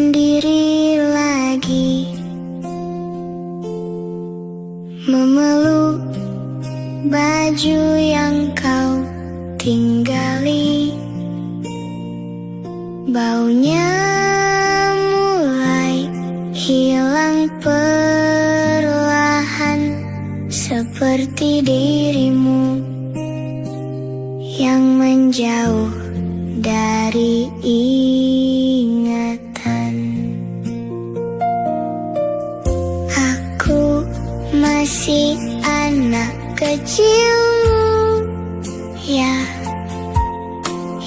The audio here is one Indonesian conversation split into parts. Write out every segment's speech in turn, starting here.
sendiri lagi, memeluk baju yang kau tinggali. Baunya mulai hilang perlahan, seperti dirimu yang menjauh dari ingatan. Aku masih anak kecilmu, ya,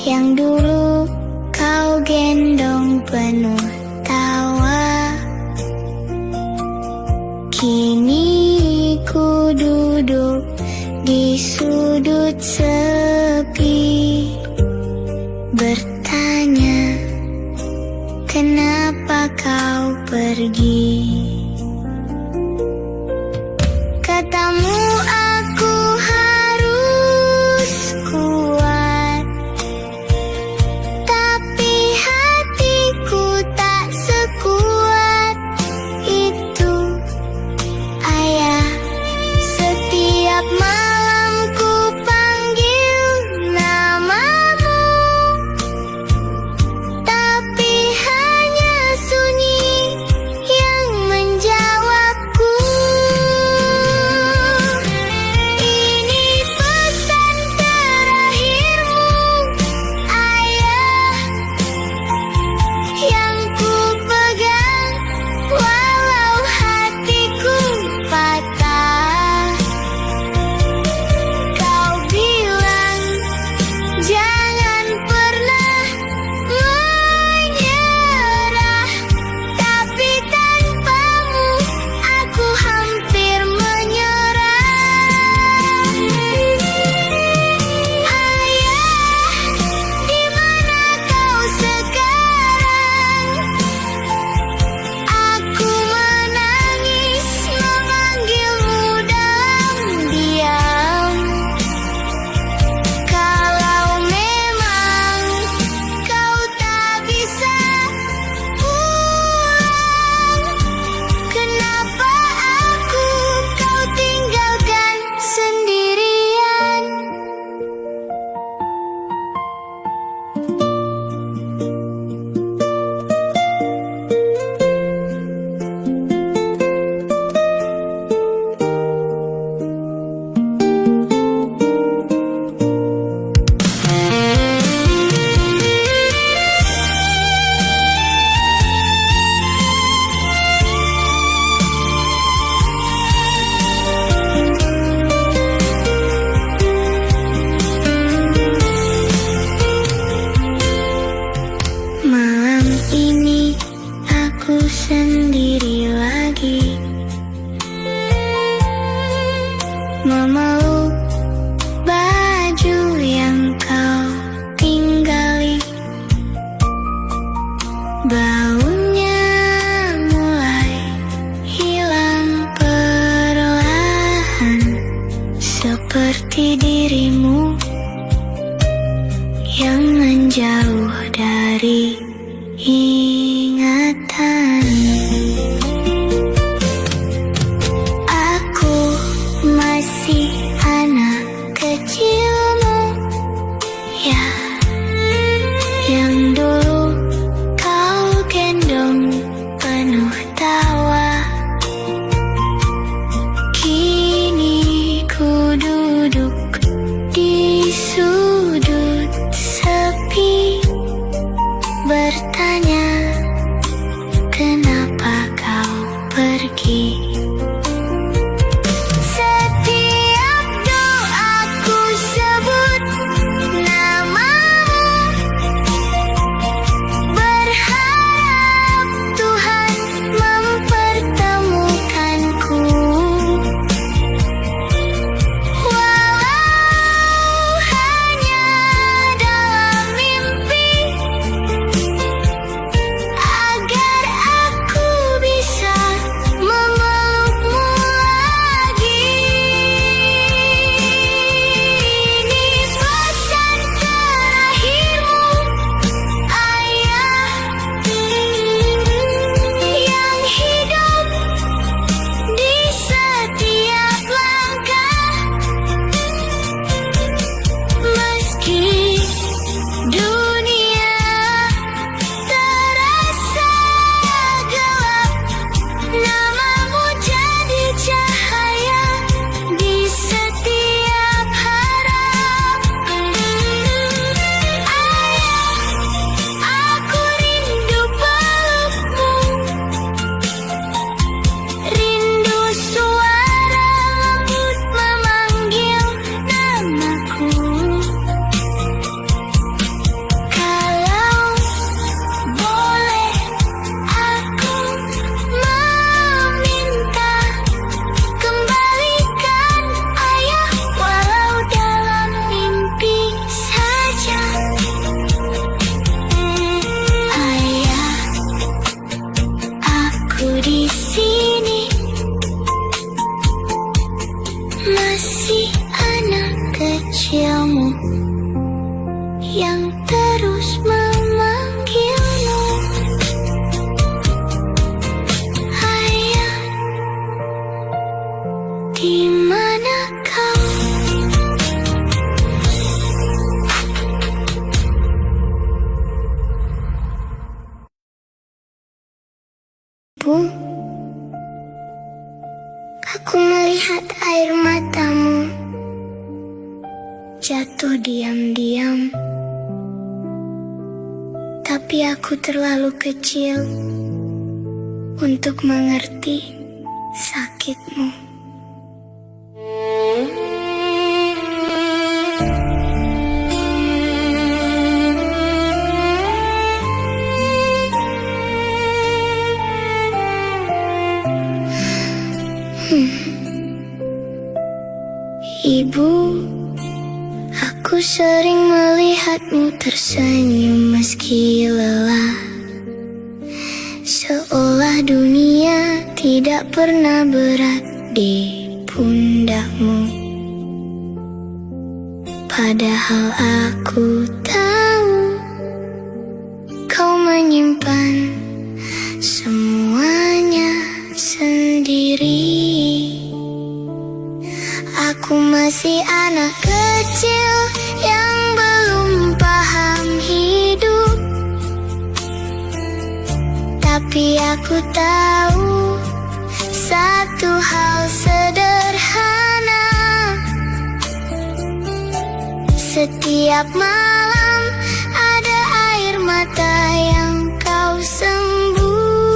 yang dulu kau gendong penuh tawa. Kini ku duduk di sudut sepi, bertanya, kenapa kau pergi? Katamu aku harus kuat, tapi hatiku tak sekuat itu. Ayah, setiap malam ku panggil namamu, tapi hanya sunyi yang Ibu, aku melihat air matamu jatuh diam-diam. Tapi aku terlalu kecil untuk mengerti sakitmu. Ibu, aku sering melihatmu tersenyum meski lelah, seolah dunia tidak pernah berat di pundakmu. Padahal aku tahu kau menyimpan semuanya sendiri. Aku masih anak kecil yang belum paham hidup, tapi aku tahu satu hal sederhana. Setiap malam ada air mata yang kau sembunyikan,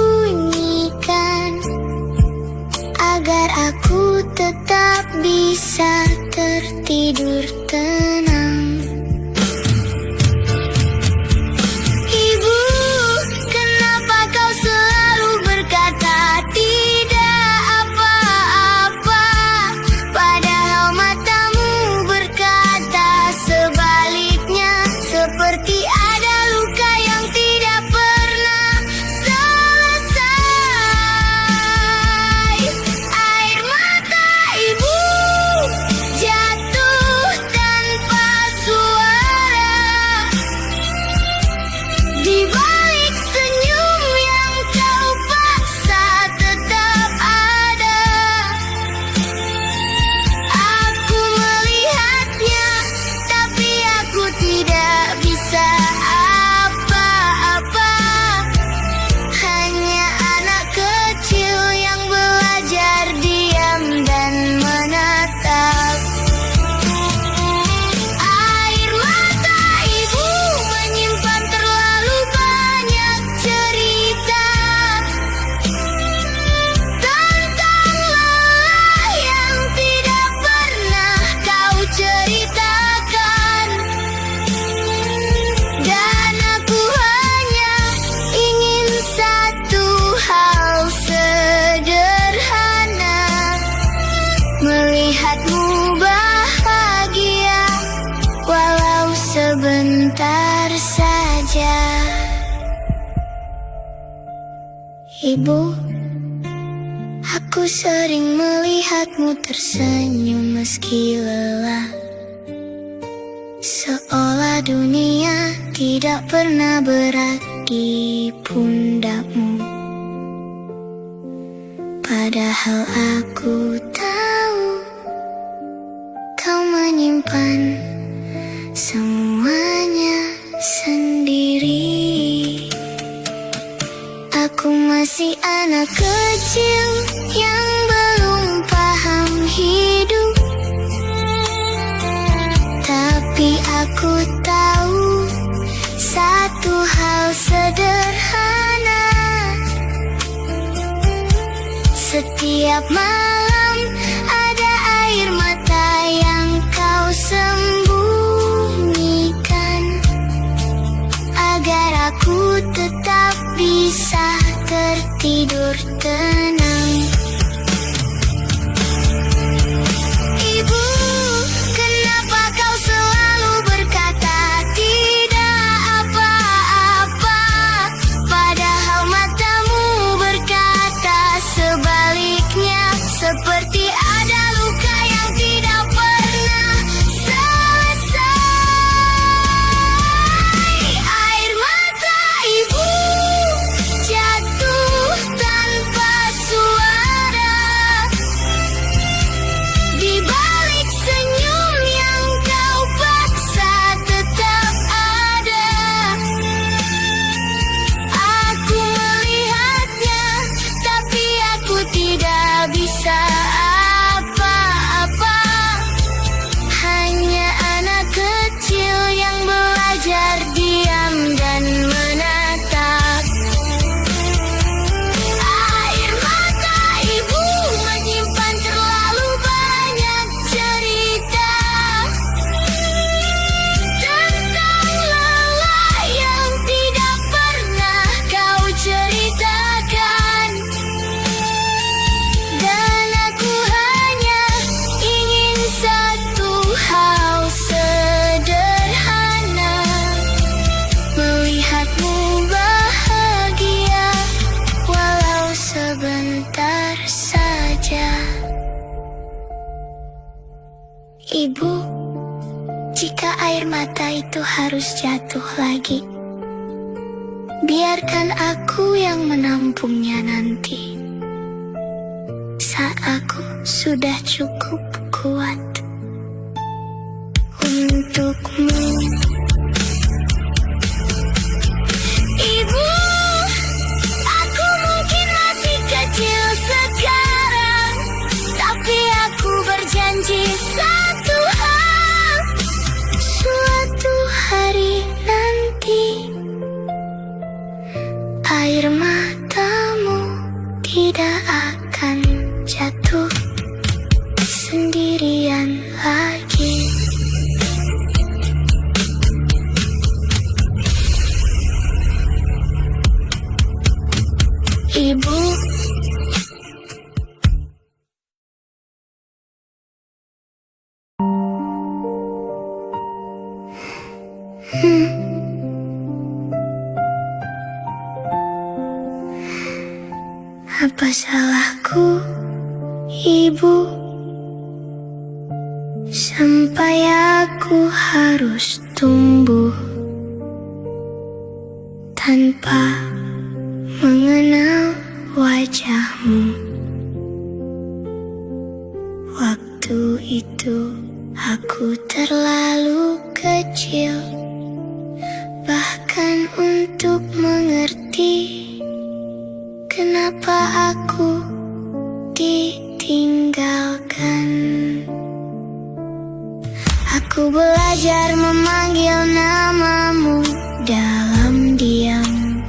agar aku tetap bisa tertidur tenang. Ibu, kenapa kau selalu berkata tidak apa-apa, padahal matamu berkata sebaliknya, seperti ada luka yang tidak pernah selesai. Air mata ibu jatuh tanpa suara, di balik senyum yang kau paksa tetap ada. Aku melihatnya, tapi aku tidak bisa apa-apa. Hanya anak kecil yang belajar diam dan menatap. Air mata ibu menyimpan terlalu banyak cerita tentang lelah yang tidak pernah kau ceritakan. Dan aku hanya ingin satu hal sederhana, melihatmu bahagia walau sebentar saja. Ibu, aku sering melihatmu tersenyum meski lelah, seolah dunia tidak pernah berat di pundakmu. Padahal aku tahu kau menyimpan semuanya sendiri. Aku masih anak kecil yang belum paham hidup, tapi aku tahu satu hal sederhana. Setiap malam ada air mata yang kau sembunyikan, agar aku tetap bisa tertidur tenang. Ibu, kenapa kau selalu berkata tidak apa-apa, padahal matamu berkata sebaliknya, seperti ada luka yang tidak pernah selesai. Air mata ibu jatuh tanpa suara, Ibu, jika air mata itu harus jatuh lagi, biarkan aku yang menampungnya nanti. Saat aku sudah cukup kuat untukmu. Ibu, aku mungkin masih kecil sekarang, tapi aku berjanji satu hal. Suatu hari nanti, air matamu tidak akan jatuh sendirian lagi. Ibu, apa salahku, Ibu, sampai aku harus tumbuh tanpa mengenal wajahmu. Waktu itu aku terlalu kecil, bahkan untuk mengerti kenapa aku ditinggalkan. Aku belajar memanggil namamu dalam diam,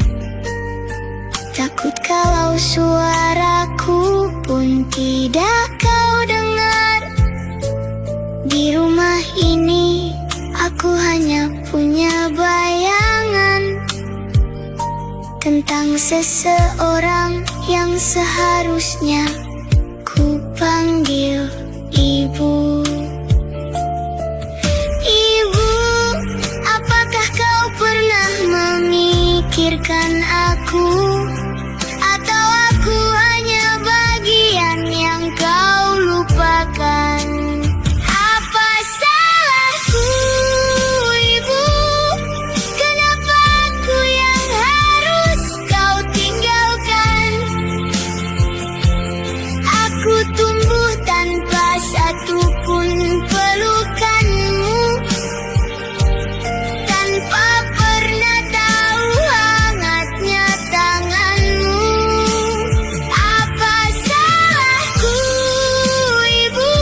takut kalau suaraku pun tidak kau dengar. Di rumah ini aku hanya punya bayangan tentang seseorang yang seharusnya ku panggil ibu. Ibu, apakah kau pernah memikirkan aku? Atau aku hanya bagian yang kau lupakan? Apa salahku, Ibu? Kenapa aku yang harus kau tinggalkan? Aku tumbuh tanpa satupun pelukanmu, tanpa pernah tahu hangatnya tanganmu. Apa salahku, Ibu?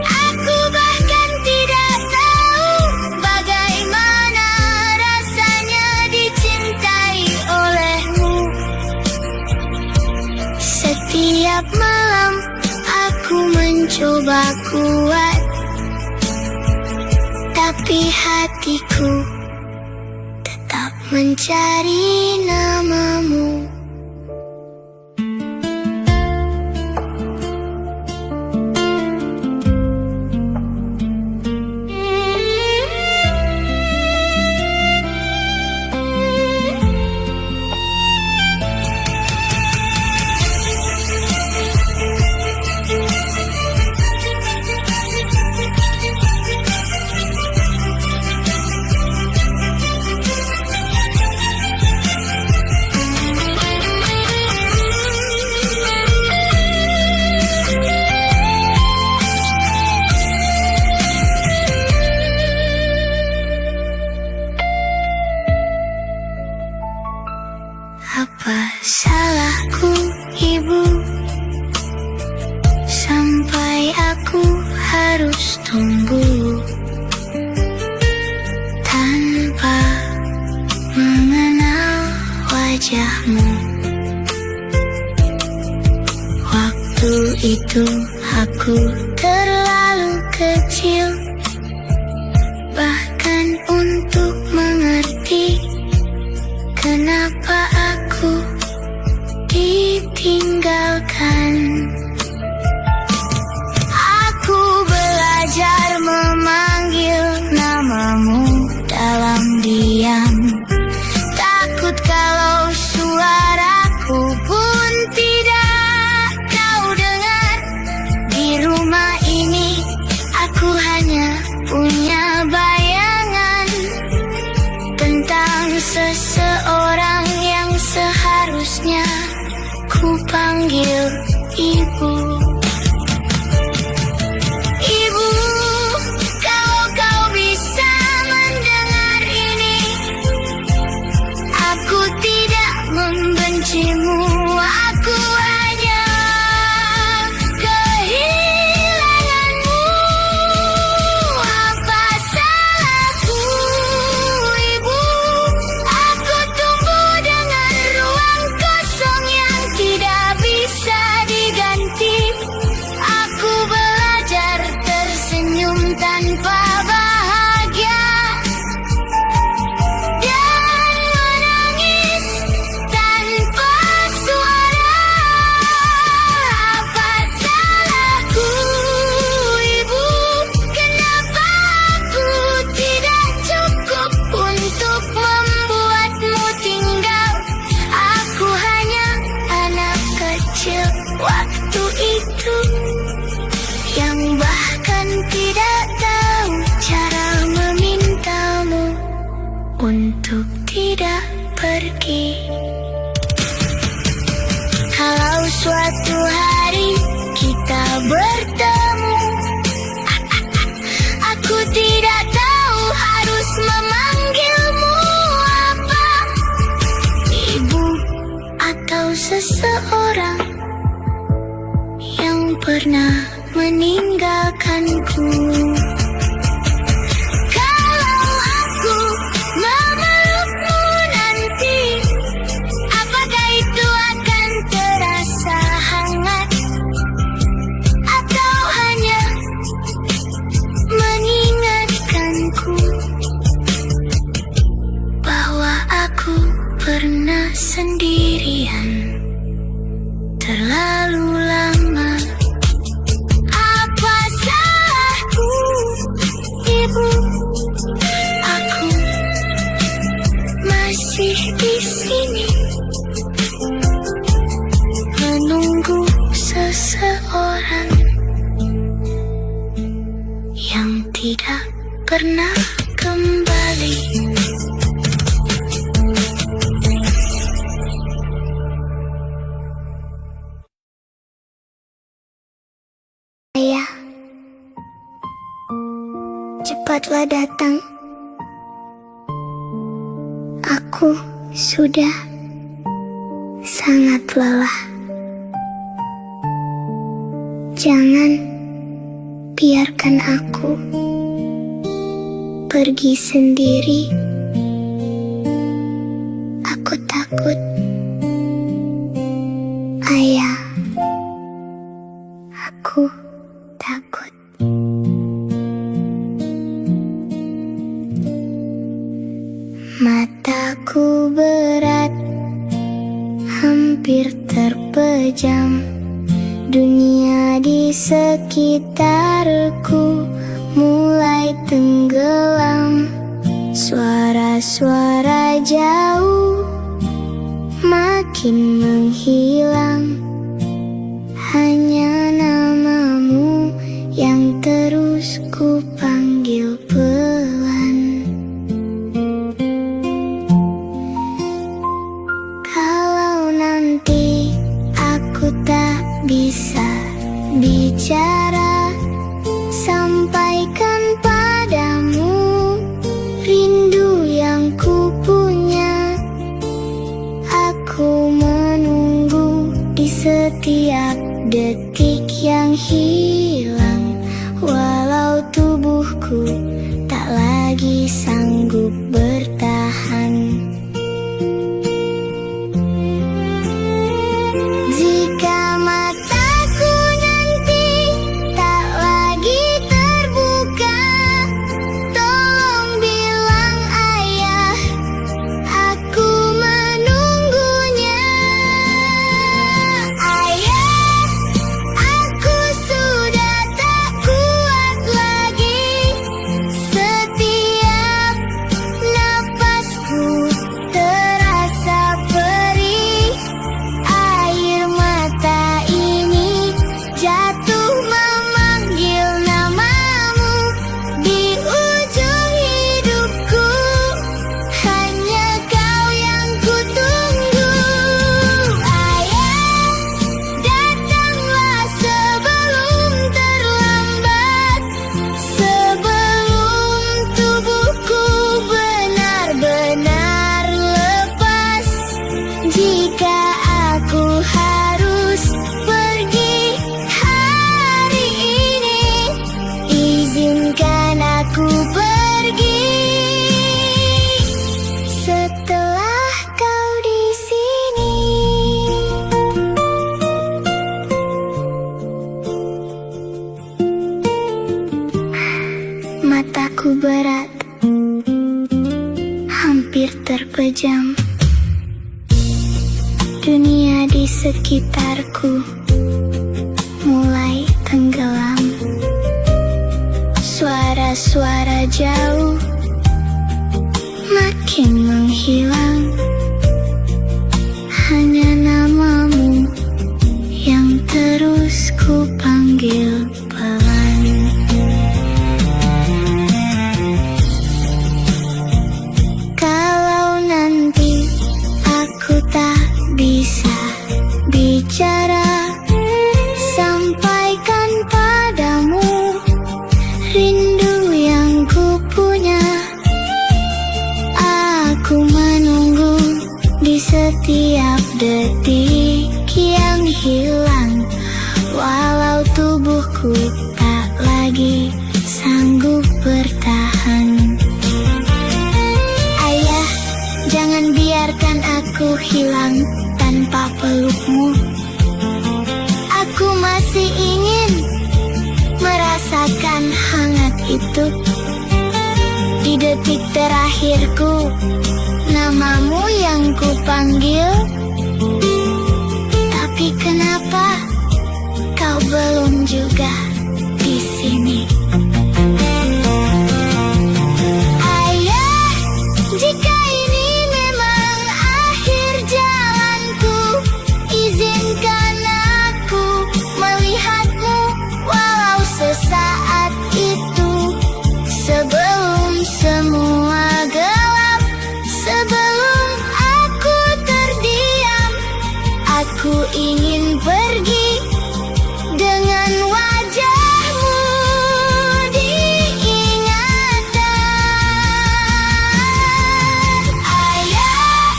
Aku bahkan tidak tahu bagaimana rasanya dicintai olehmu. Setiap malam aku mencoba kuat, tapi hatiku tetap mencari namamu. Apa salahku, Ibu, sampai aku harus tumbuh tanpa mengenal wajahmu? Waktu itu aku terlalu kecil, bahkan untuk mengerti kenapa aku ditinggalkan. Aku belajar memanggil namamu dalam diam, takut kalau suaraku pun tidak kau dengar. Di rumah ini aku hanya Ku panggil ibu. Ibu, kalau kau bisa mendengar ini, aku tidak membencimu. Aku hanya kehilanganmu. Apa salahku, ibu? Aku tumbuh dengan ruang kosong yang tidak bisa diganti. Aku belajar tersenyum tanpa bahagia dan menangis tanpa suara. Apa salahku, ibu? Kenapa aku tidak cukup untuk membuatmu tinggal? Aku hanya anak kecil waktu itu, yang bahkan tidak tahu cara memintamu untuk tidak pergi. Kalau suatu hari kita bertemu, aku tidak tahu harus memanggilmu apa, ibu atau seseorang yang pernah meninggalkanku. Kalau aku memelukmu nanti, apakah itu akan terasa hangat atau hanya mengingatkanku bahwa aku pernah sendirian terlalu lama? Apa salahku, ibu? Aku masih di sini menunggu seseorang yang tidak pernah kembali. Ayah, cepatlah datang. Aku sudah sangat lelah. Jangan biarkan aku pergi sendiri. Aku takut. Ayah, aku takut. Mataku berat, hampir terpejam. Dunia di sekitarku mulai tenggelam. Suara-suara jauh makin menghilang. Hanya namamu yang terus ku panggil pelan. Kalau nanti aku tak bisa bicara, sampaikan padamu rindu yang ku punya. Aku menunggu di setiap detik yang hilang, walau tubuhku tak lagi sanggup bertahan. Jika mataku nanti tak lagi terbuka, tolong bilang ayah, aku menunggunya. Ayah, aku sudah tak kuat lagi. Setiap sekitarku mulai tenggelam. Suara-suara jauh makin menghilang. Hanya namamu yang terus ku panggil pelan. Kalau nanti aku tak bisa bicara, sampaikan padamu rindu yang ku punya. Aku menunggu di setiap detik yang hilang, walau tubuhku tak lagi sanggup bertahan. Ayah, jangan biarkan aku hilang tanpa pelukmu. Aku masih ingin merasakan hangat itu. Di detik terakhirku, namamu yang ku panggil. Tapi kenapa kau belum juga di sini? Ayah, jika ini memang akhir jalanku, izinkan aku melihatmu walau sesaat itu. Sebelum semua gelap, sebelum aku terdiam, aku ingin pergi dengan wajahmu diingatan. Ayah,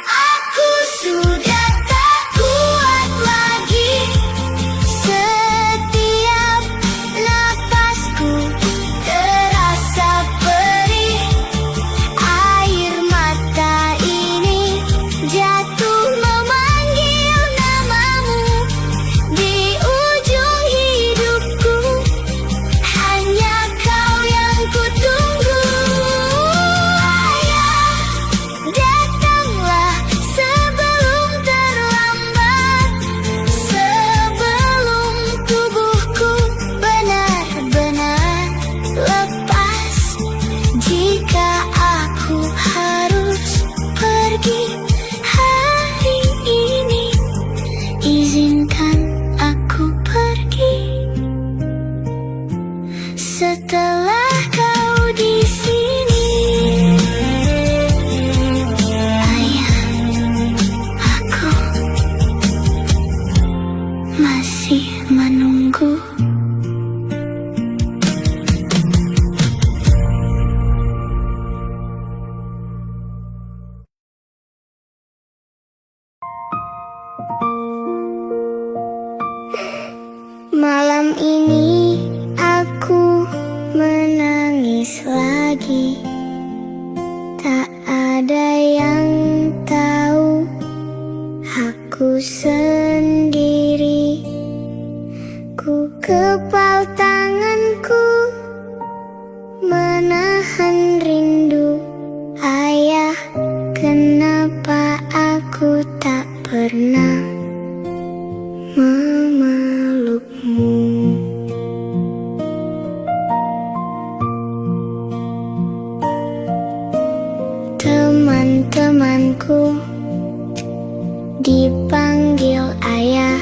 aku sudah tak kuat lagi. Setiap napasku terasa perih. Air mata ini jatuh memanggil namamu di ujung hidupku. Hanya kau yang kutunggu. Ayah, datanglah sebelum terlambat, sebelum tubuhku benar-benar lepas. Jika aku harus pergi hari ini, izinkan aku pergi setelah kau di sini. Ayah, aku masih menunggu. Malam ini aku menangis lagi. Tak ada yang tahu, aku sendiri. Ku kepal tanganku menahan rindu. Ayah, kenapa aku tak pernah memelukmu? Teman-temanku dipanggil ayah,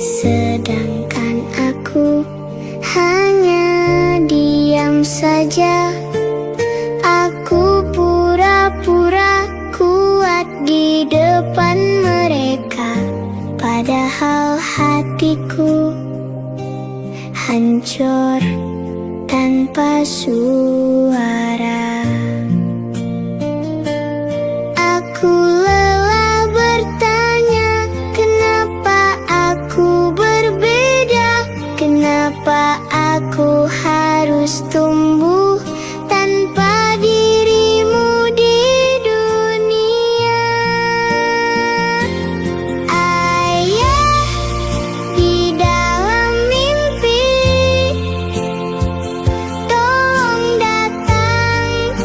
sedangkan aku hanya diam saja. Aku pura-pura kuat di depan mereka, padahal hatiku hancur tanpa suara. Aku lelah bertanya, kenapa aku berbeda? Kenapa aku harus tumbuh tanpa dirimu di dunia? Ayah, di dalam mimpi, tolong datang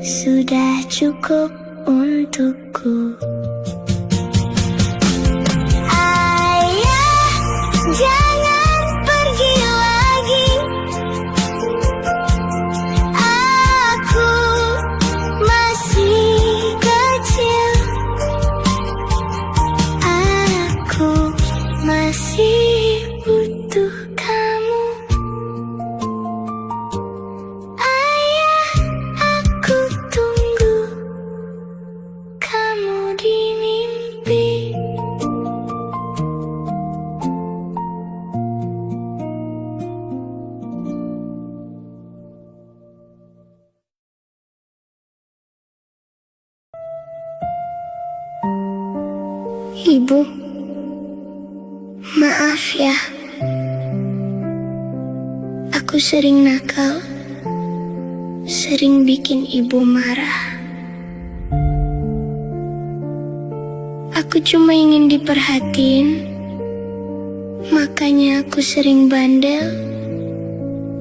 sudah cukup untukku. Ayah, jangan pergi lagi. Aku masih kecil. Aku masih butuh kamu. Ayah, aku tunggu kamu di mimpi. Ibu, maaf ya. Aku sering nakal, sering bikin ibu marah. Aku cuma ingin diperhatiin, makanya aku sering bandel.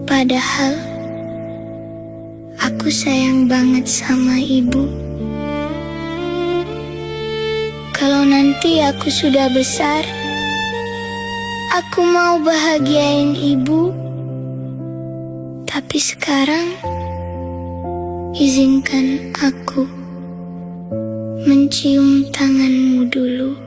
Padahal aku sayang banget sama ibu. Kalau nanti aku sudah besar, aku mau bahagiain ibu. Tapi sekarang, izinkan aku mencium tanganmu dulu.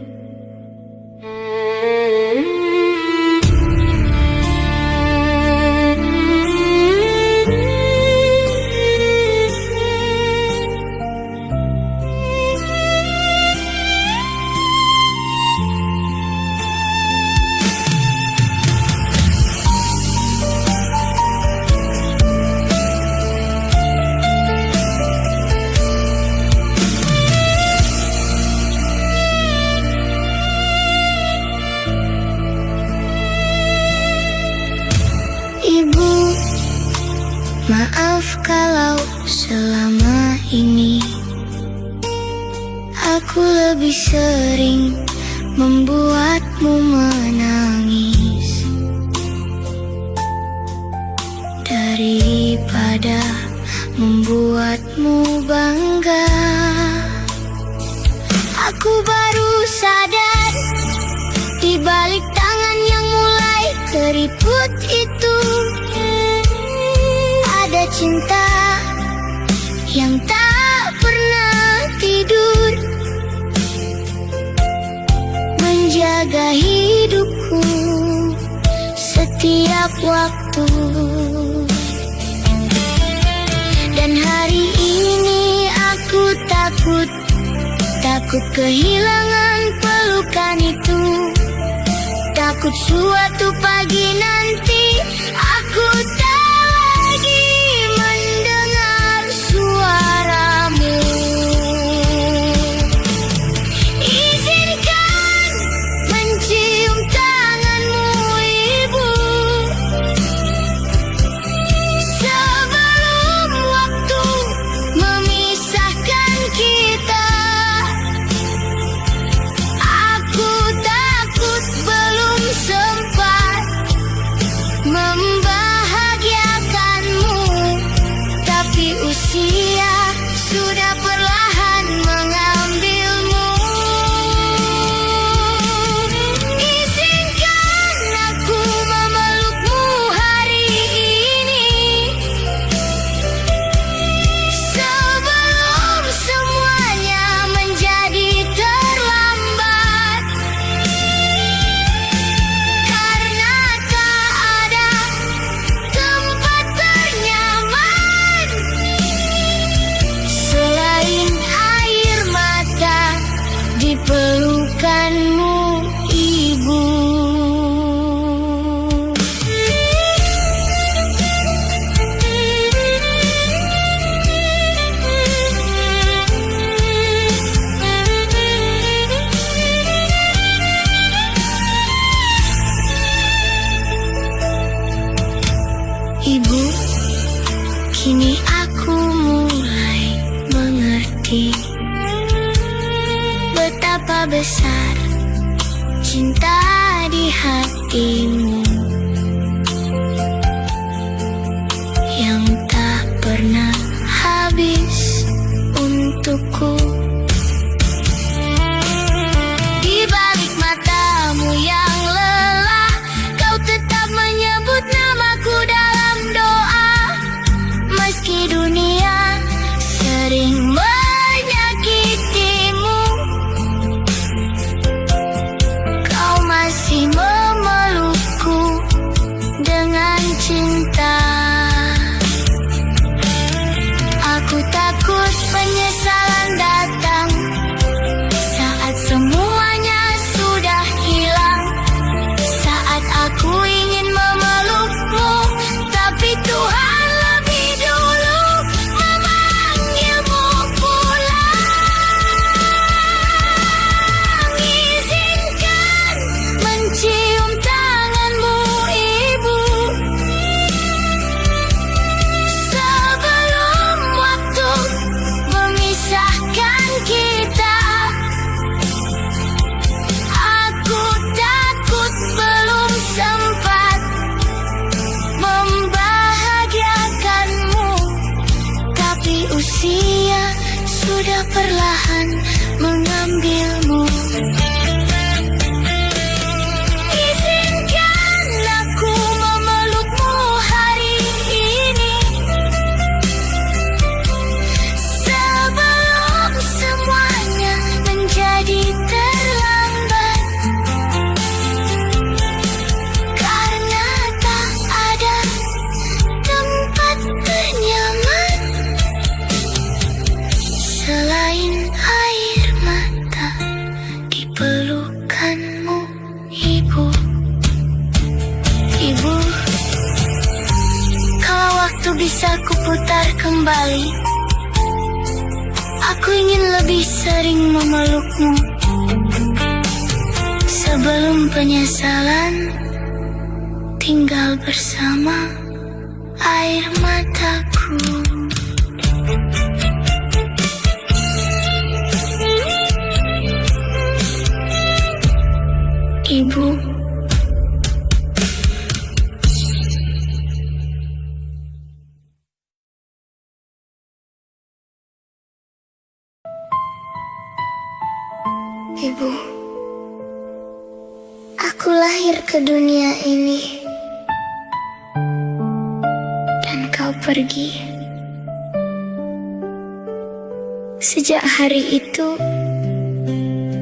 Ibu, maaf kalau selama ini aku lebih sering membuatmu menangis daripada membuatmu bangga. Aku baru sadar di balik tangan yang mulai keriput itu ada cinta yang tak pernah tidur, menjaga hidupku setiap waktu. Dan hari ini aku takut kehilangan pelukan itu. Takut suatu pagi nanti aku tak lagi mendengar suaramu. Izinkan mencium tanganmu, Ibu, sebelum waktu memisahkan kita. Aku takut belum sempat membahagiakanmu, tapi usia sudah perlahan mengambilmu. Izinkan aku memelukmu hari ini sebelum semuanya menjadi terlambat. Karena tak ada tempat ternyaman selain air mata di pelukanmu, Ibu. Ibu, kini aku mulai mengerti betapa besar cinta di hatimu yang tak pernah habis. Tapi usia sudah perlahan mengambilmu. Izinkan aku memelukmu hari ini, sebelum semuanya menjadi terlambat. Karena tak ada tempat ternyaman selain air mata di pelukanmu, Ibu. Ibu, kalau waktu bisa kuputar kembali, aku ingin lebih sering memelukmu sebelum penyesalan tinggal bersama air mataku. Ibu, Ibu, aku lahir ke dunia ini dan kau pergi. Sejak hari itu,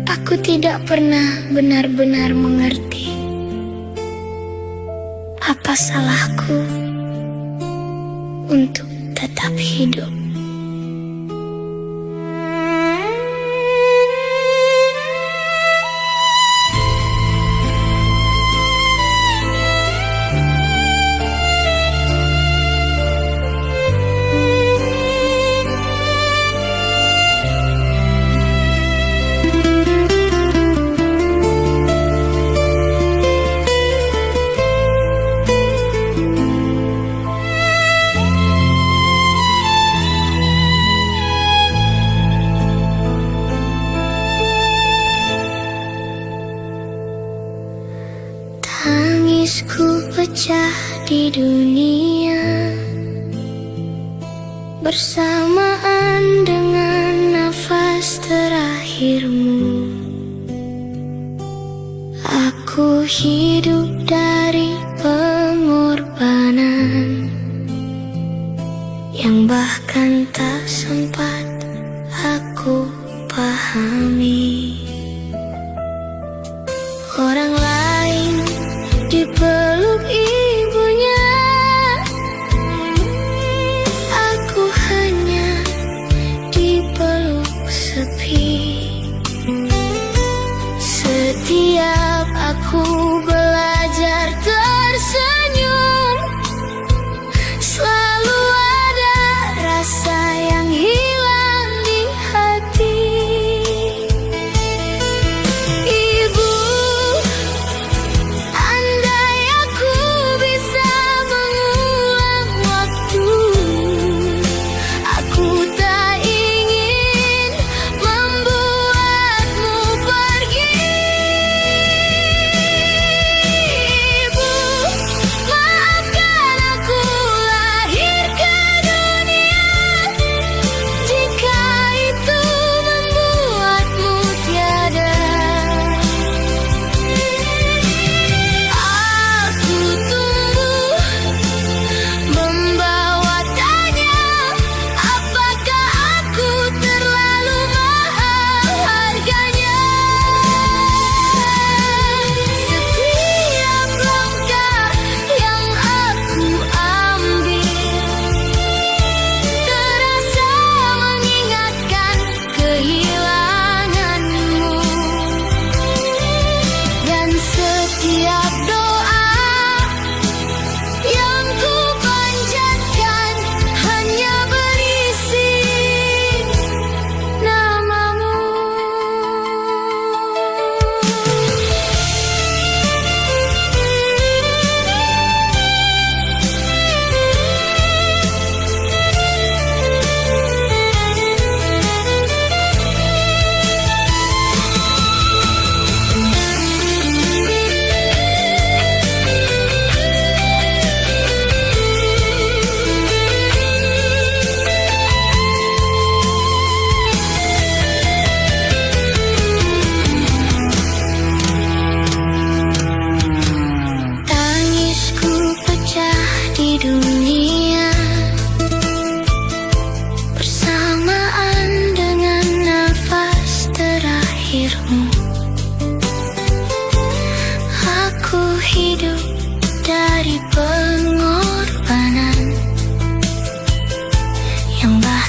aku tidak pernah benar-benar mengerti apa salahku untuk tetap hidup. Tangisku pecah di dunia bersamaan dengan nafas terakhirmu. Aku hidup dari pengorbanan yang bahkan tak sempat aku pahami. Orang lain dipeluk ibunya, aku hanya dipeluk sepi. Setiap aku belajar tersenyum, selalu ada rasa yang hilang di hati. Ibu, andai aku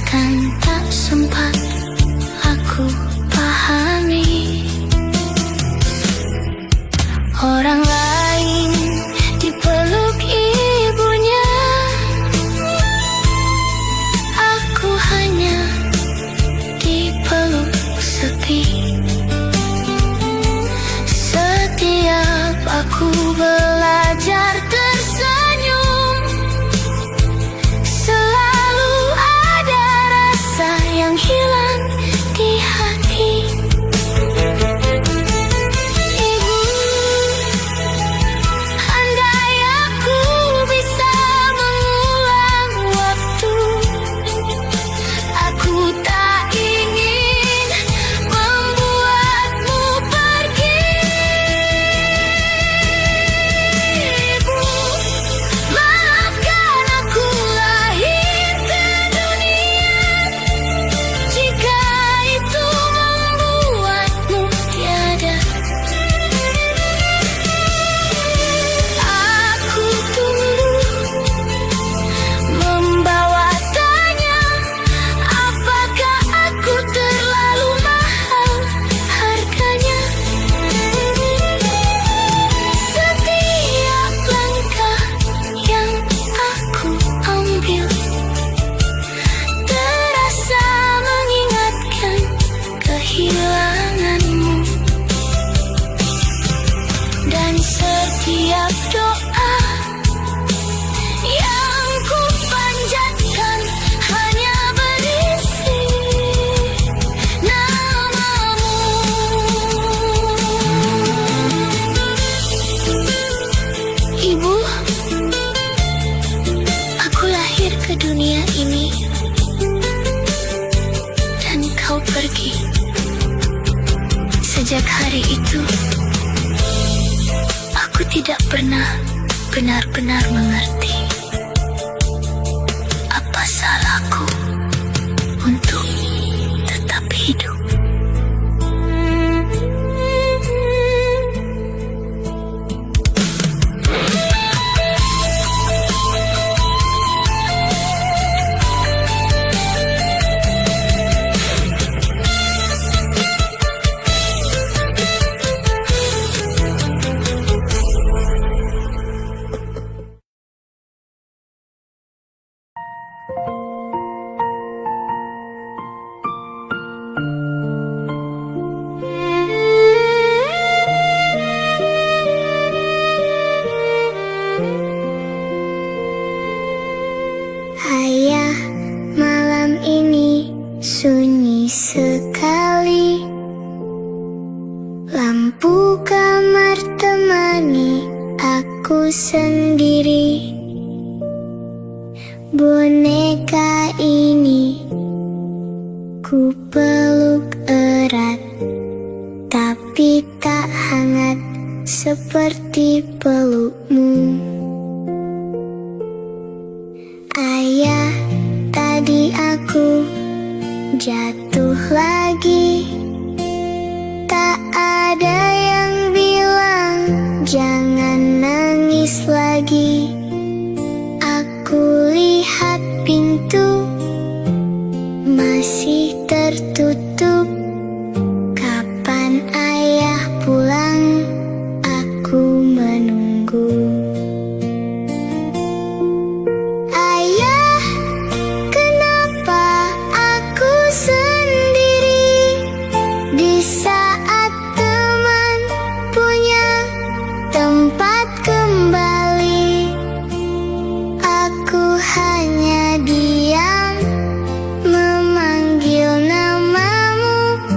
Bahkan tak sempat aku pahami. Orang lain dipeluk ibunya, aku hanya dipeluk sepi. Setiap aku belajar tersenyum, selalu ada rasa yang hilang di hati. Ibu, andai aku bisa mengulang waktu, aku tak ingin membuatmu pergi. Ibu, maafkan aku lahir ke dunia, jika itu membuatmu tiada. Aku tumbuh membawa tanya, apakah aku terlalu mahal harganya? Setiap langkah yang aku ambil terasa mengingatkan kehilanganmu. Dan setiap doa yang ku panjatkan hanya berisi namamu. Ibu, aku lahir ke dunia ini dan kau pergi. Sejak hari itu, aku tidak pernah benar-benar mengerti apa salahku untuk tetap hidup. Ayah, malam ini sunyi sekali. Lampu kamar temani aku sendiri. Boneka ini ku peluk erat, tapi tak hangat seperti pelukmu. Ayah, tadi aku jatuh lagi. Tak ada yang bilang jangan nangis lagi. Aku lihat pintu masih tertutup. Kapan ayah pulang? Aku menunggu. Ayah, kenapa aku sendiri di saat teman punya tempat kembali? Aku hanya diam memanggil namamu.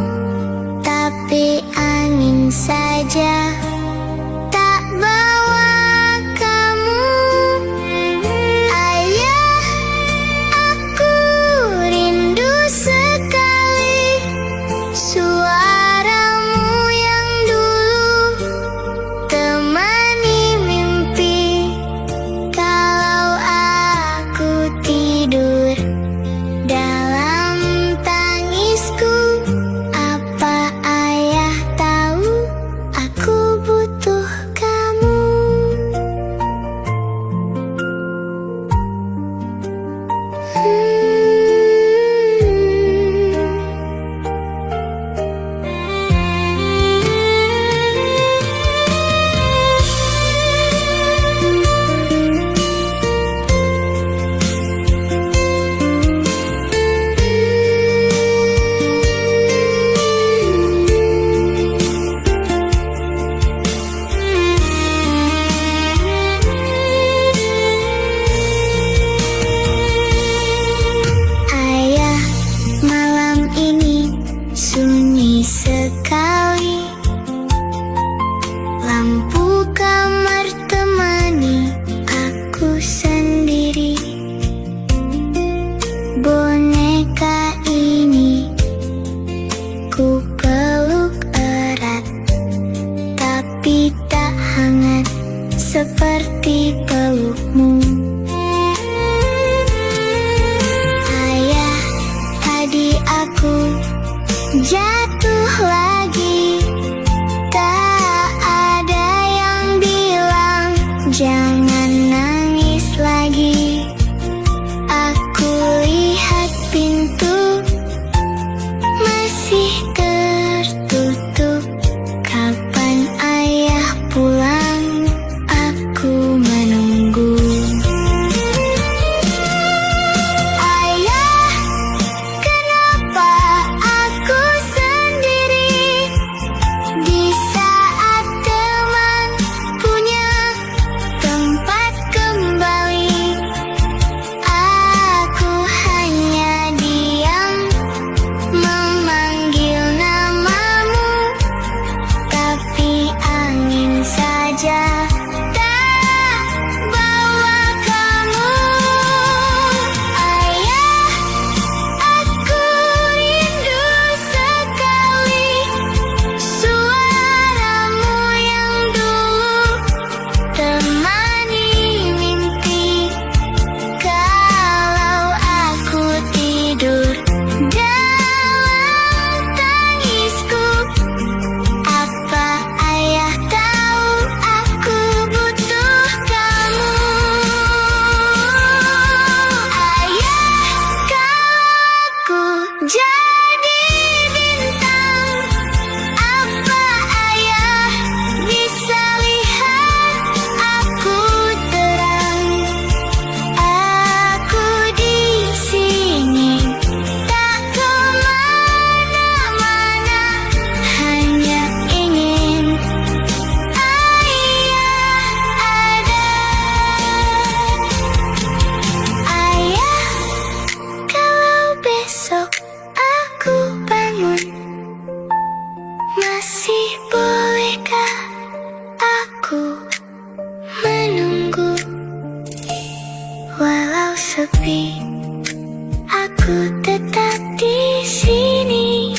Aku tetap di sini,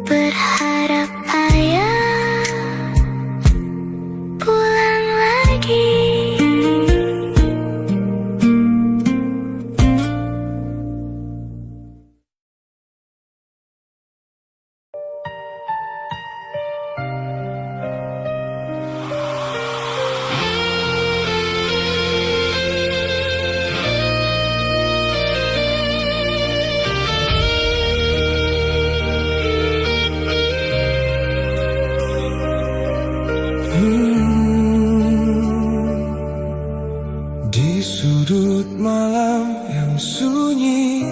berharap ayah pulang lagi. Di sudut malam yang sunyi,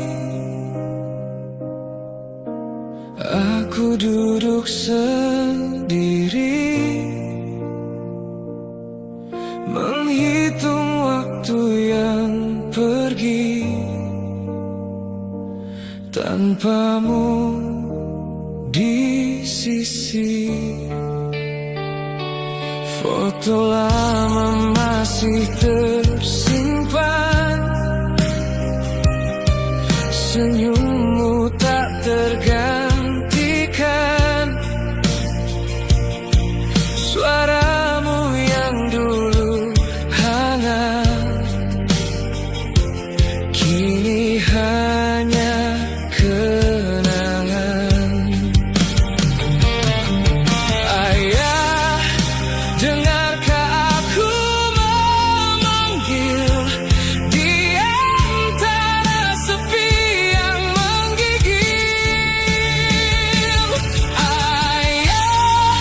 aku duduk sendiri, menghitung waktu yang pergi tanpamu di sisi. Foto lama masih tersimpan, senyummu tak tergantikan, suaramu yang dulu hangat kini hanya kenangan. Ayah, dengarkah aku memanggil di antara sepi yang menggigil. Ayah,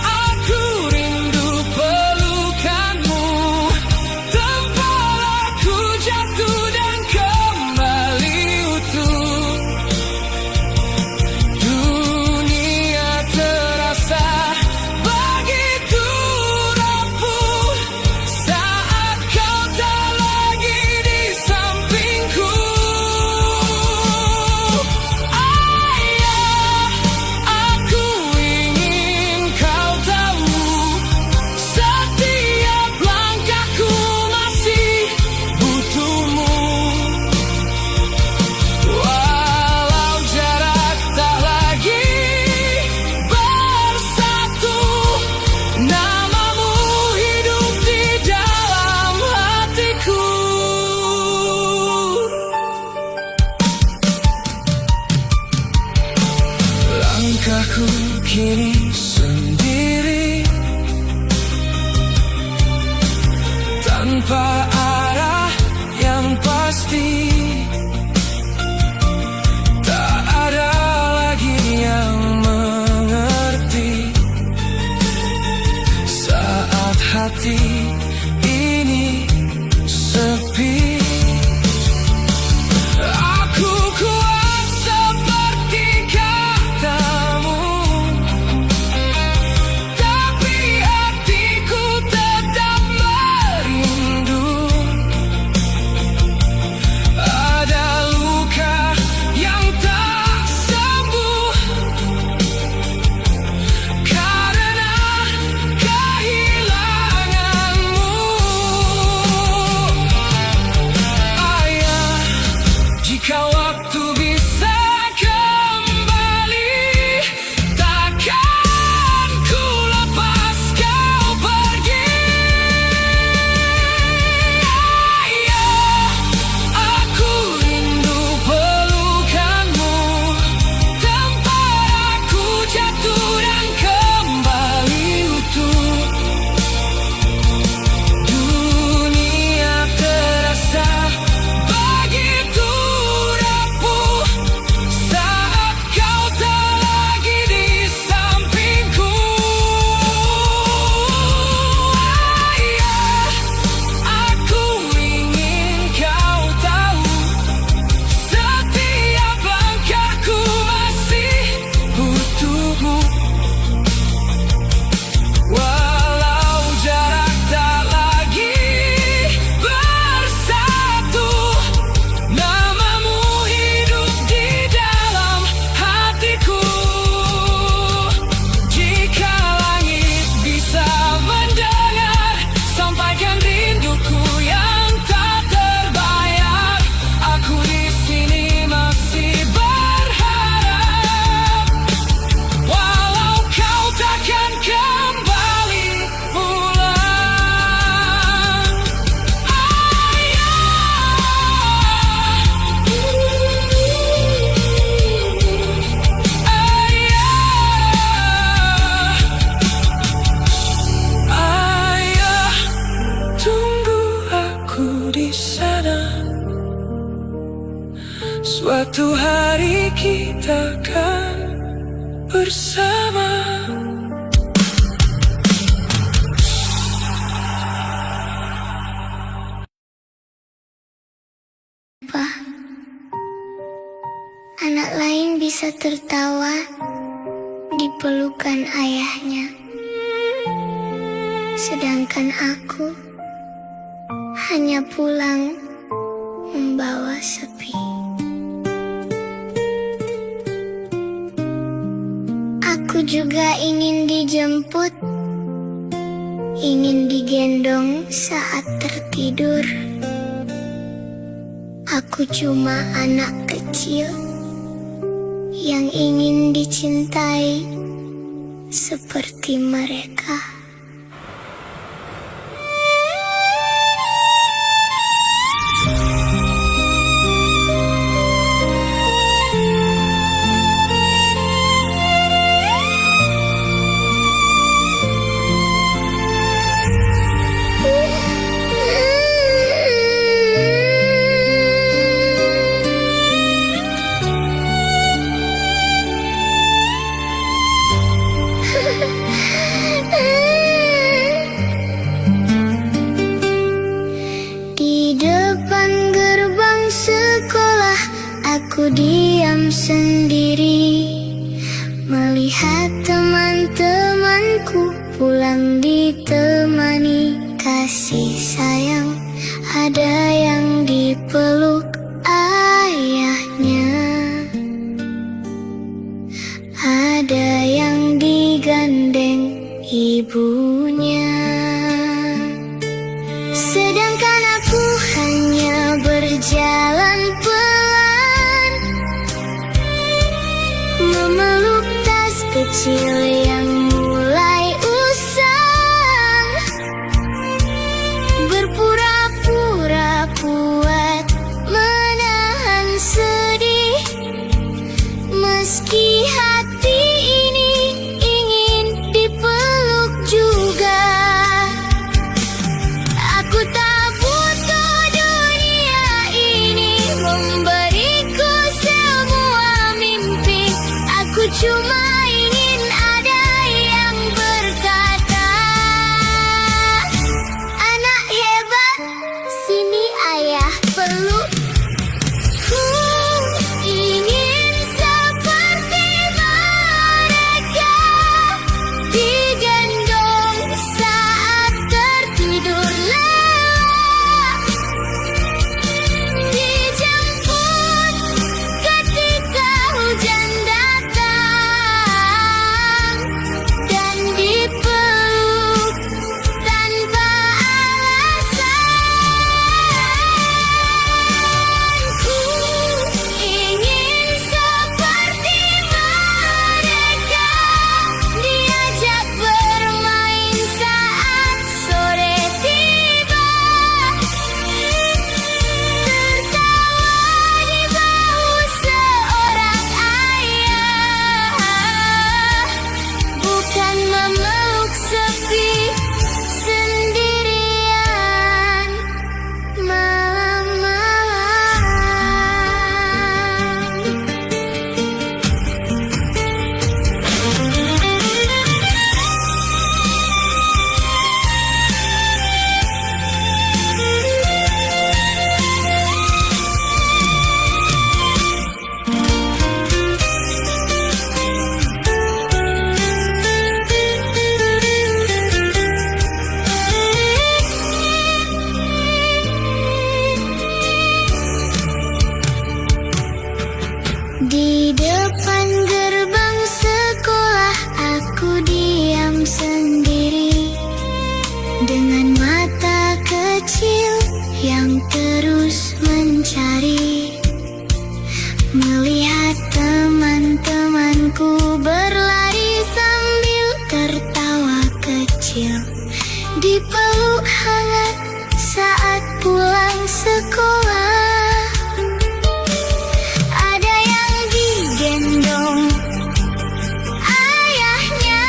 aku rindu pelukanmu, tempat aku jatuh dan kembali utuh. Dunia terasa begitu rapuh saat kau tak lagi di sampingku. Ayah, aku ingin kau tahu, setiap langkahku masih butuhmu. Walau jarak tak lagi bersatu, namamu hidup di dalam hatiku. Langkahku kini sendiri, tanpa arah yang pasti. Tak ada lagi yang mengerti saat hati ini sepi. Aku kuat seperti katamu, tapi hatiku tetap merindu. Ada hari kita kan bersama. Pak, anak lain bisa tertawa di pelukan ayahnya, sedangkan aku hanya pulang membawa sepi. Aku juga ingin dijemput, ingin digendong saat tertidur. Aku cuma anak kecil yang ingin dicintai seperti mereka. Di depan gerbang sekolah aku diam sendiri, melihat teman-temanku pulang ditemani kasih sayang. Ada yang dipeluk ayahnya, ada yang digandeng ibunya. Sedangkan aku hanya berjalan pelan, memeluk tas kecil yang mulai usang, berpura-pura kuat menahan sedih, meski hati ini ingin dipeluk juga. Aku tak butuh dunia ini memberiku semua mimpi. Aku cuma ingin ada yang berkata, anak hebat, sini ayah peluk. Ku ingin seperti mereka, digendong saat tertidur lelap, dijemput ketika hujan datang, dan dipeluk tanpa alasan. Ku ingin seperti mereka, diajak bermain saat sore tiba, tertawa di bahu seorang ayah, bukan memeluk sepi sendirian malam-malam. Di depan gerbang sekolah aku diam sendiri, dengan mata kecil yang terus mencari, melihat teman-temanku berlari sambil tertawa kecil, dipeluk hangat saat pulang sekolah. Ada yang digendong ayahnya,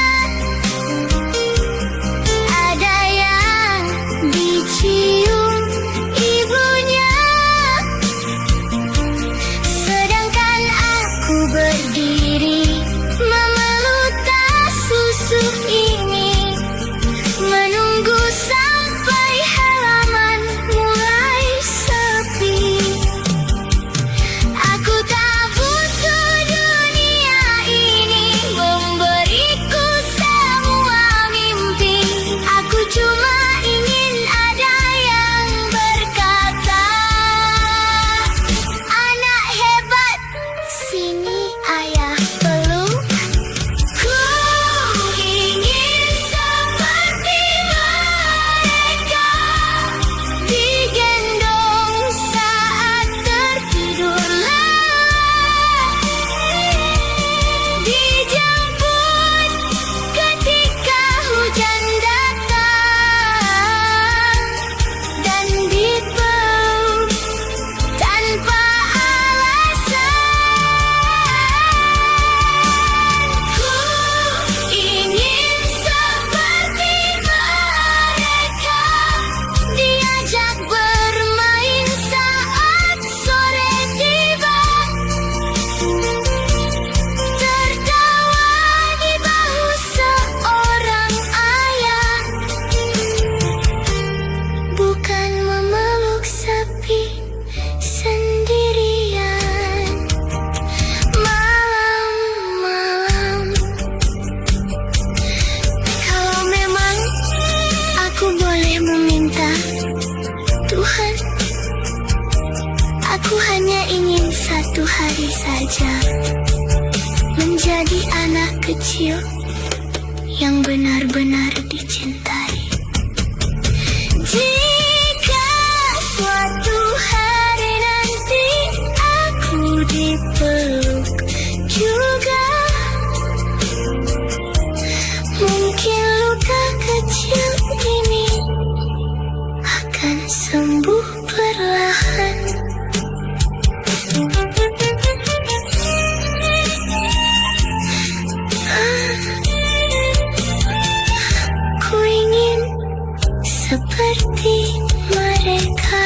ada yang dicium ibunya, sedangkan saja menjadi anak kecil yang benar-benar dicintai. Jika suatu hari nanti aku dipeluk juga, mungkin luka kecil ini akan sembuh perlahan. Ku ingin seperti mereka.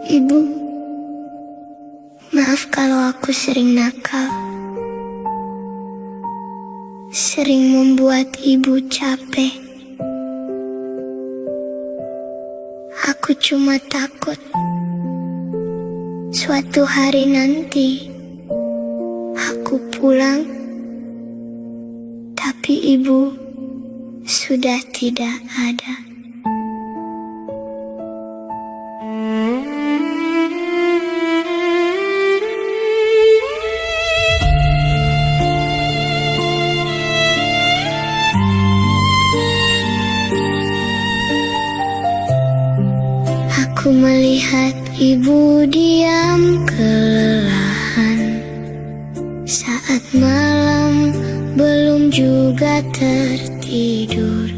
Ibu, maaf kalau aku sering nakal, sering membuat ibu capek. Aku cuma takut suatu hari nanti aku pulang, tapi ibu sudah tidak ada. Aku melihat ibu diam kelelahan saat malam belum juga tertidur.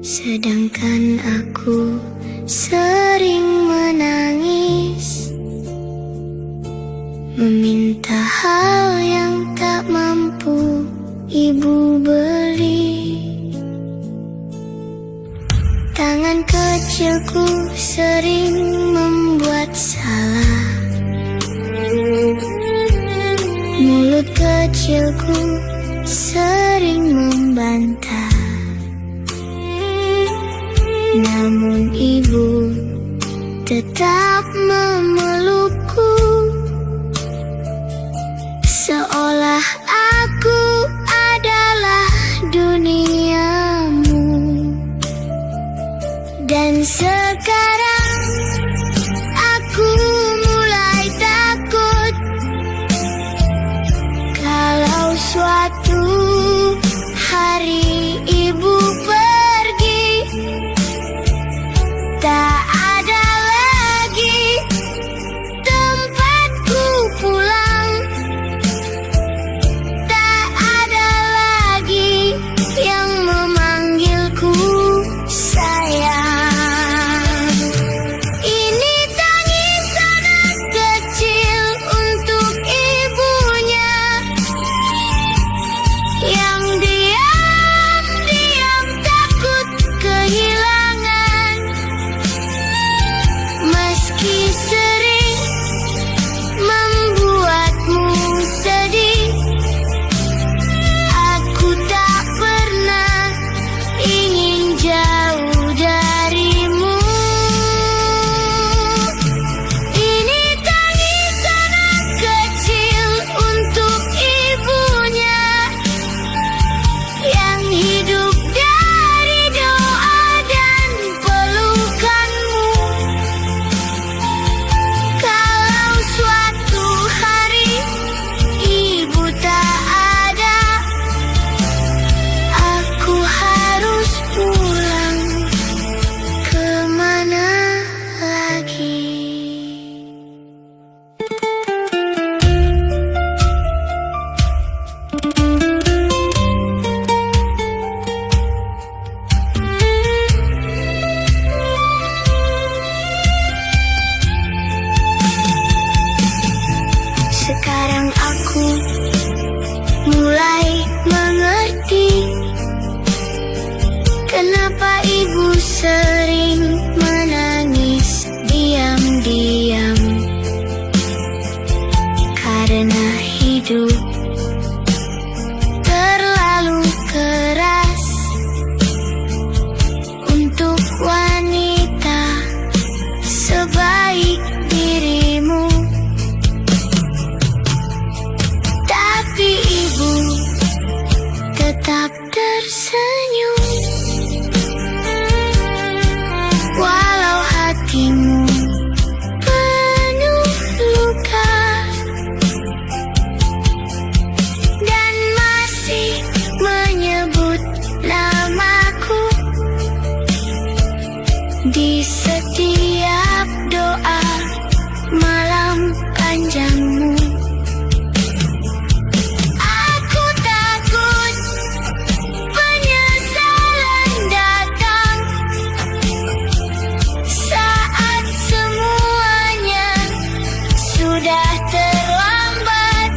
Sedangkan aku sering menangis, meminta hal yang tak mampu ibu beli. Tangan kecilku sering membuat salah, mulut kecilku sering membantah. Namun ibu tetap memelukku, seolah aku adalah duniamu. Dan sekarang aku mulai takut kalau suatu hari ibu pergi, tak ada lagi tempatku pulang, tak ada lagi yang memanggilku sayang. di setiap doa malam panjangmu. Aku takut penyesalan datang saat semuanya sudah terlambat.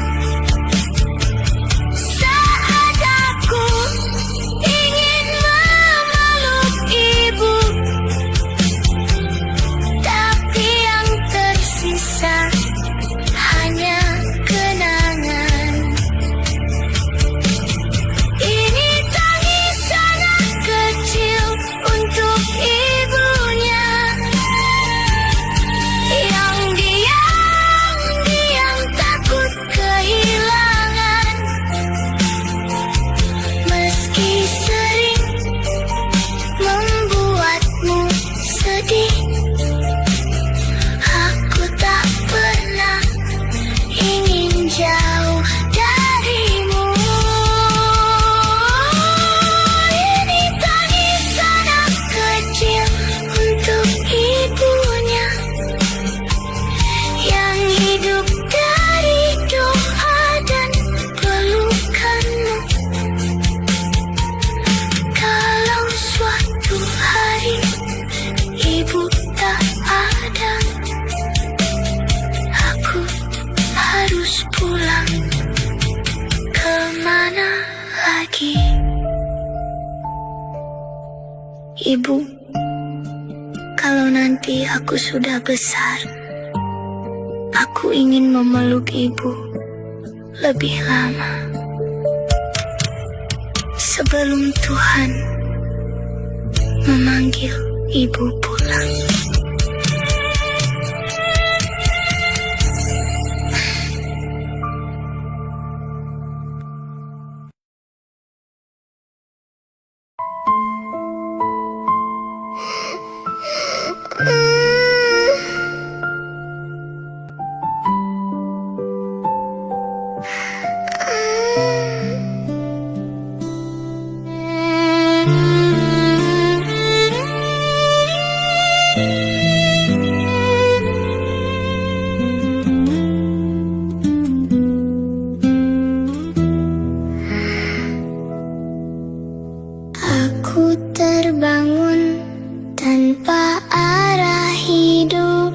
Saat aku ingin memeluk ibu, tapi yang tersisa hanya kenangan. Ini tangis anak kecil untuk ibunya yang diam-diam takut kehilangan. Meski sering membuatmu sedih, aku tak pernah ingin jauh darimu. Ini tangis anak kecil untuk ibunya yang hidup dari doa dan pelukanmu. Kalau suatu hari ibu tak ada, aku harus pulang kemana lagi? Ibu, kalau nanti aku sudah besar, aku ingin memeluk ibu lebih lama sebelum Tuhan memanggil ibu pulang. Aku terbangun tanpa arah hidup.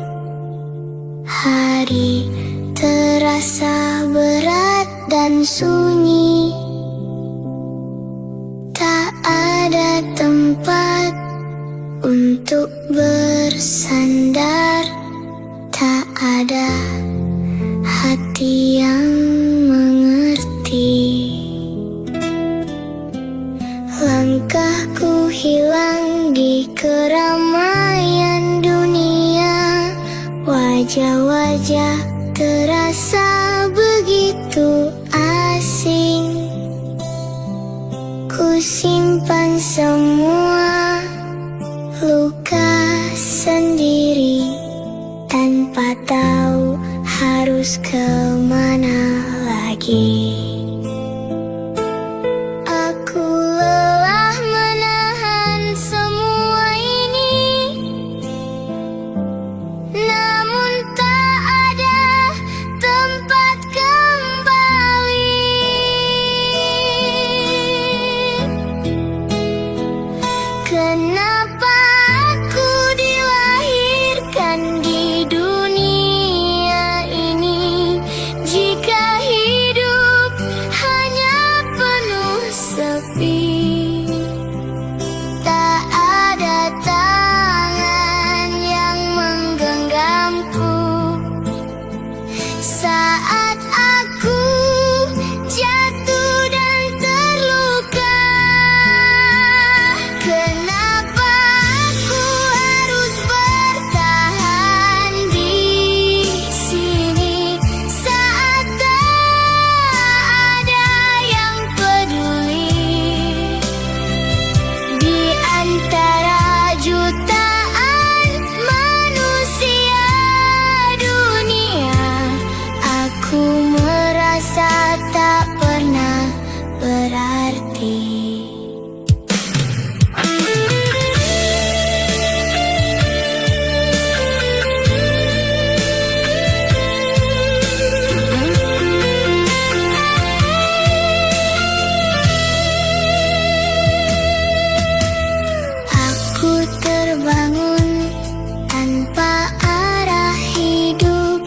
Hari terasa berat dan sunyi. Tak ada tempat untuk bersandar. Tak ada hati yang mengerti. Langkahku hilang di keramaian dunia. Wajah-wajah terasa begitu asing. Ku simpan semua luka sendiri, tanpa tahu harus kemana lagi. Aku lelah menahan semua ini, namun tak ada tempat kembali. Kenapa aku dilahirkan di dunia ini, jika hidup hanya penuh sepi? Tak ada tangan yang menggenggamku saat aku jatuh dan terluka. Kenapa Ku terbangun tanpa arah hidup.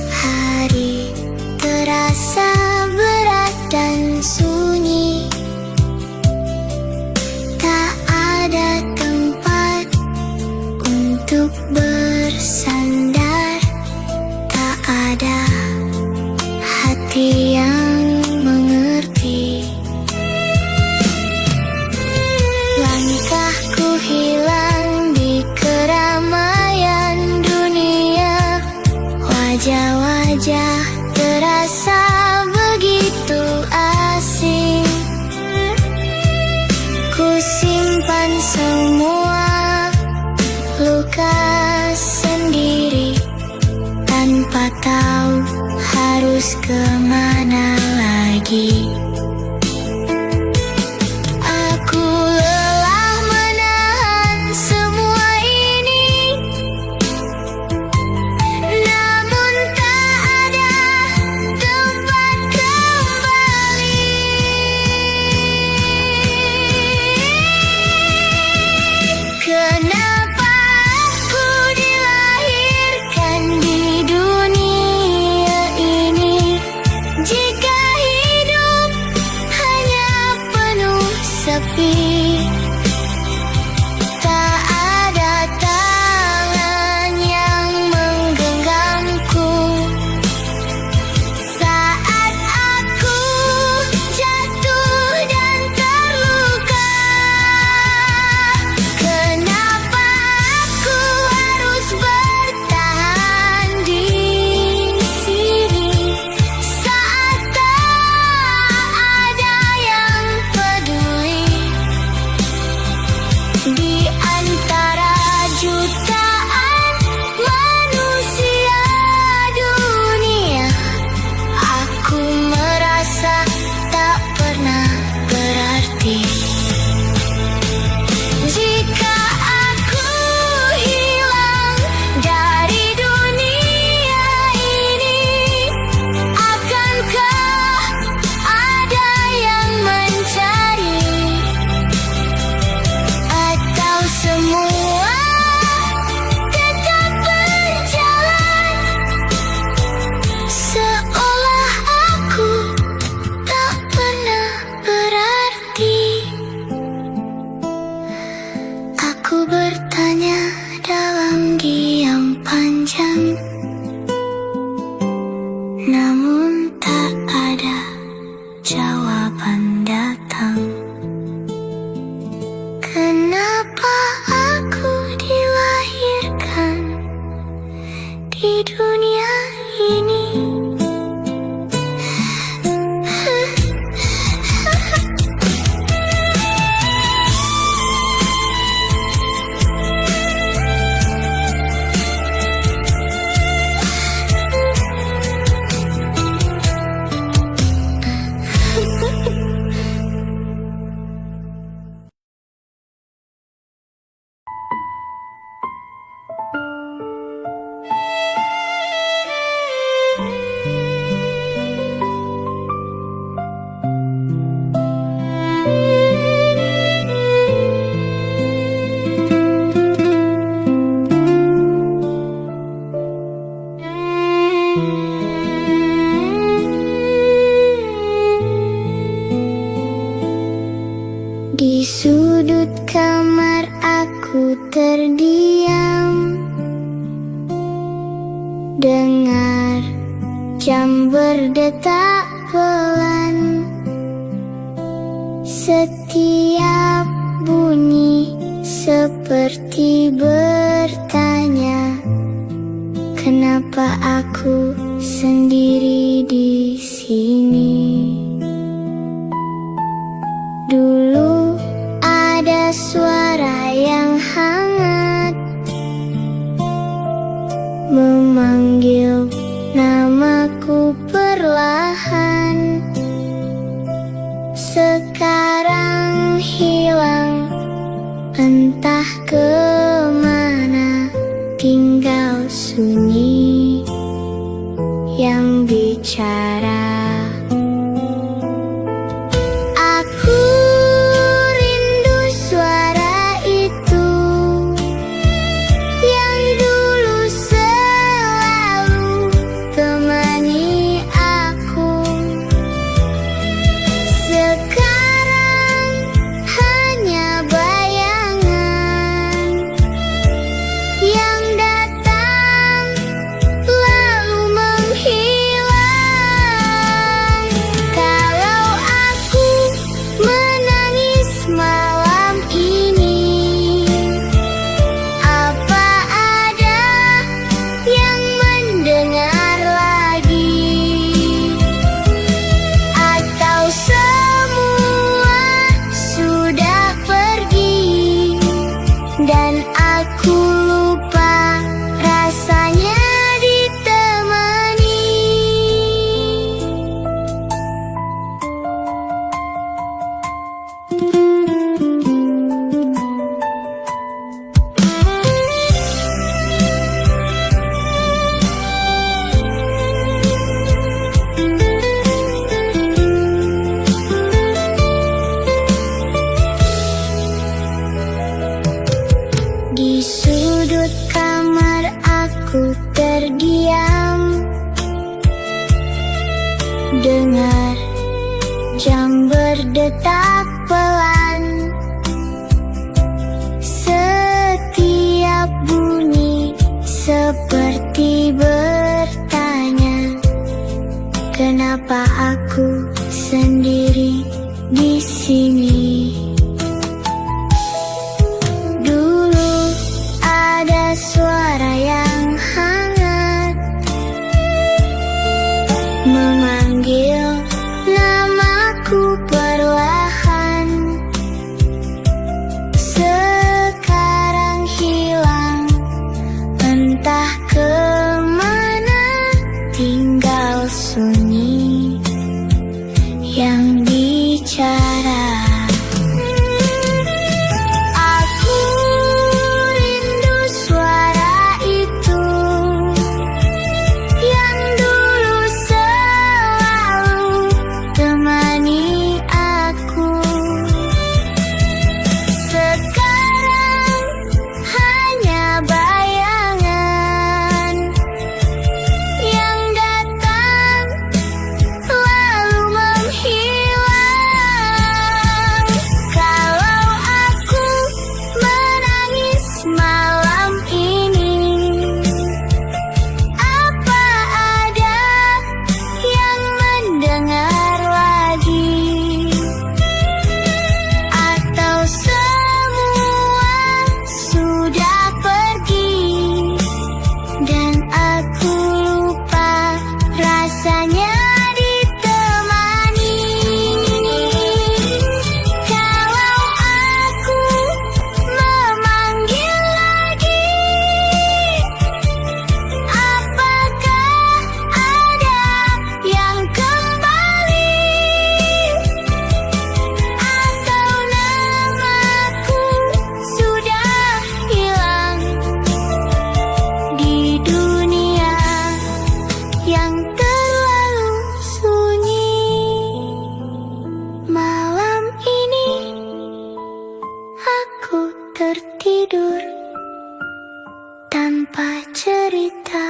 Hari terasa berat dan sunyi. Tak ada tempat untuk bersandar. Tak ada hati yang mengerti. Langkahku hilang di keramaian dunia. Wajah-wajah terasa begitu asing. Ku simpan semua luka sendiri, tanpa tahu harus kemana lagi. Aku lelah menahan semua ini, namun tak ada tempat kembali. Kenapa aku dilahirkan di dunia ini, jika hidup hanya penuh sepi? Tak ada tangan yang menggenggamku saat aku jatuh dan terluka. Kenapa aku harus bertahan di sini saat tak ada yang peduli? Di antara jutaan manusia dunia, aku merasa tak pernah berarti. Jika aku hilang dari dunia ini, akankah ada yang mencari? Atau semua tetap berjalan seolah aku tak pernah berarti? Aku bertanya dalam diam panjang, namun tak ada jawaban datang. Kenapa aku dilahirkan di dunia ini? Di sudut kamar aku terdiam, dengar jam berdetak pelan. Setiap bunyi seperti bertanya, kenapa aku sendiri di sini? Dulu ada suara yang hangat memanggil namaku perlahan. Sekarang hilang entah kemana, tinggal sunyi yang bicara. Aku rindu suara itu. Aku lupa rasanya ditemani. Di sudut kamar aku terdiam, dengar jam berdetak pelan. Setiap bunyi seperti bertanya, kenapa aku sendiri di sini? Dulu ada suara yang hangat memanggil namaku perlahan. Sekarang hilang, entah kemana, tinggal sunyi yang bicara. Aku rindu suara itu yang dulu selalu temani aku. Sekarang hanya bayangan yang datang lalu menghilang. Kalau aku menangis malam ini, apa ada yang mendengar lagi? Atau semua sudah pergi dan aku lupa rasanya ditemani. Kalau aku memanggil lagi, apakah ada yang kembali? Atau namaku sudah hilang di dunia yang terlalu sunyi? Malam ini aku tertidur tanpa cerita,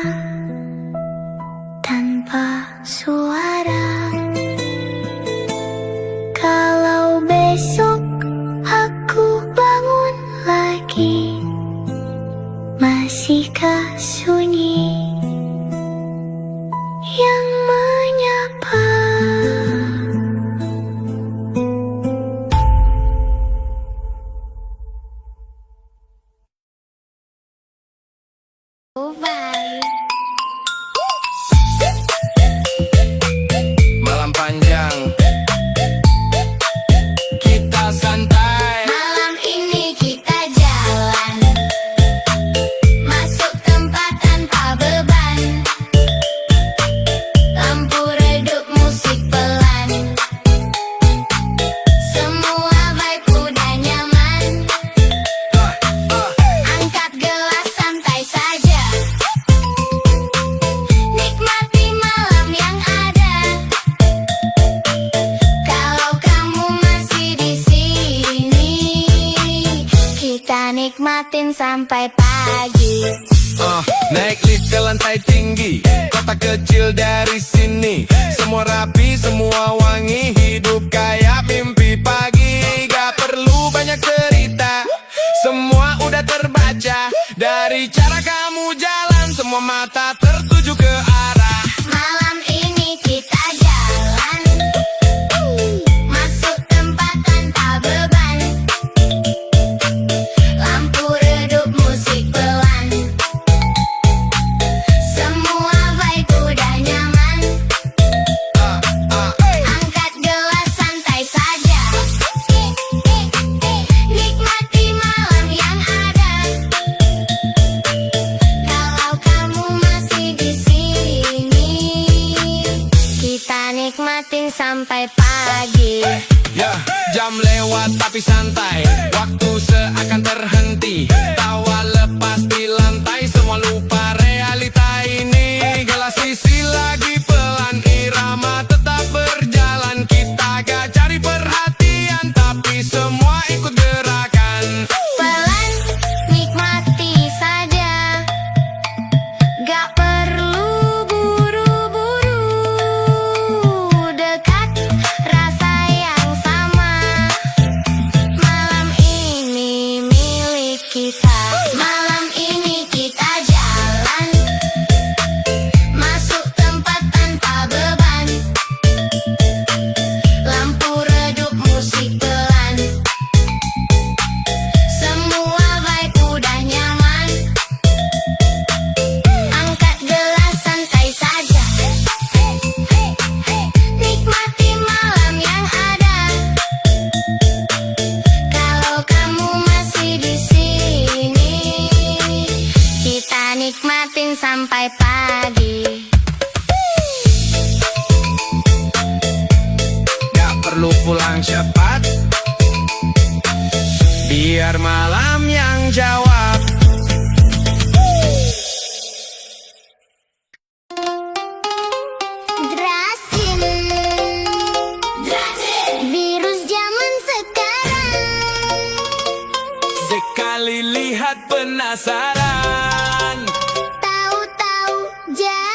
tanpa suara. Kalau besok aku bangun lagi, masihkah sunyi yang menyapa? Oh, bye. Malam panjang, kita santai. Malam ini kita jalan, masuk tempat tanpa beban. Lampu redup, musik pelan, semua vibe udah nyaman. Angkat gelas, santai saja, nikmati malam yang ada. Kalau kamu masih di sini, kita nikmatin sampai pagi. Naik lift ke lantai tinggi, kota kecil dari sini. Semua rapi, semua wangi, hidup kayak mimpi pagi. Gak perlu banyak cerita, semua udah terbaca. Dari cara kamu jalan, semua mata tertuju ke arah. Malam ini kita jalan, masuk tempat tanpa beban. Lampu redup, musik pelan, semua vibe udah nyaman. Angkat gelas, santai saja, nikmati malam yang ada. ketawa tapi santai, waktu seakan terhenti. Tawa lepas di lantai, semua lupa realita ini. Gelas isi lagi pelan, irama tetap berjalan. Kita gak cari perhatian, tapi semua ikut gerakan. Pelan, nikmati saja, gak perlu buru-buru. Dekat, rasa yang sama. Malam ini milik kita. Malam ini kita jalan, masuk tempat tanpa beban. Lampu redup, musik pelan, semua vibe udah nyaman. Angkat gelas, santai saja, nikmati malam yang ada. Kalau kamu masih di sini, kita nikmatin sampai pagi. Gak perlu pulang cepat, biar malam yang jawab. Drasin, virus zaman sekarang. Sekali lihat penasaran, Tahu-tahu jadi